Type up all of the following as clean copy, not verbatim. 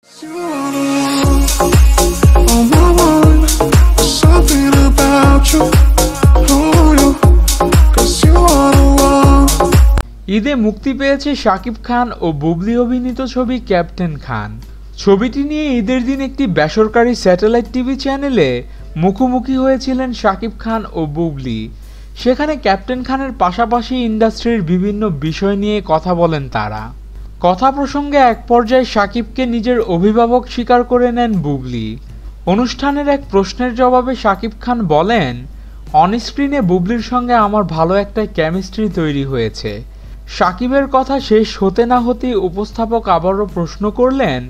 ঈদে মুক্তি পেয়েছে শাকিব খান ও বুবলি অভিনীত ছবি ক্যাপ্টেন খান। ছবিটি নিয়ে ঈদের দিন একটি বেসরকারি স্যাটেলাইট টিভি চ্যানেলে মুখোমুখি হয়েছিলেন শাকিব খান ও বুবলি। সেখানে ক্যাপ্টেন খানের পাশাপাশি ইন্ডাস্ট্রির বিভিন্ন বিষয় নিয়ে কথা বলেন তারা। কথা প্রসঙ্গে এক পর্যায়ে শাকিবকে নিজের অভিভাবক স্বীকার করে নেন বুবলি। অনুষ্ঠানের এক প্রশ্নের জবাবে শাকিব খান বলেন, অনস্ক্রিনে বুবলির সঙ্গে আমার ভালো একটা কেমিস্ট্রি তৈরি হয়েছে। শাকিবের কথা শেষ হতে না হতেই উপস্থাপক আবারও প্রশ্ন করলেন,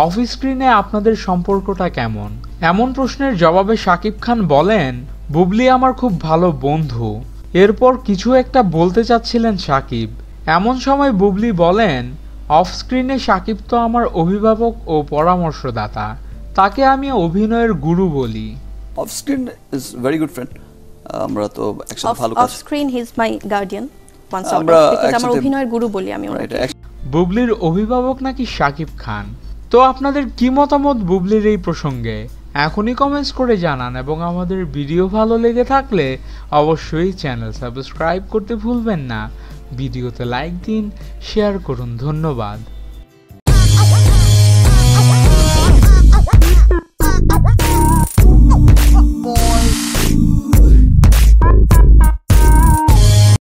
অফ স্ক্রিনে আপনাদের সম্পর্কটা কেমন? এমন প্রশ্নের জবাবে শাকিব খান বলেন, বুবলি আমার খুব ভালো বন্ধু। এরপর কিছু একটা বলতে চাচ্ছিলেন শাকিব। এমন সময় বুবলি বলেন, অফ স্ক্রিনে শাকিব তো আমার অভিভাবক ও পরামর্শদাতা, তাকে আমি অভিনয়ের গুরু বলি। Off screen is very good friend. আমরা তো একসাথে ভালো কাজ। Off screen he is my guardian once out because আমার অভিনয়ের গুরু বলি আমি ওনাকে। বুবলির অভিভাবক নাকি শাকিব খান। তো আপনাদের কি মতামত বুবলির এই প্রসঙ্গে? এখনই কমেন্টস করে জানান এবং আমাদের ভিডিও ভালো লেগে থাকলে অবশ্যই চ্যানেল সাবস্ক্রাইব করতে ভুলবেন না। ভিডিওতে লাইক দিন, শেয়ার করুন। ধন্যবাদ।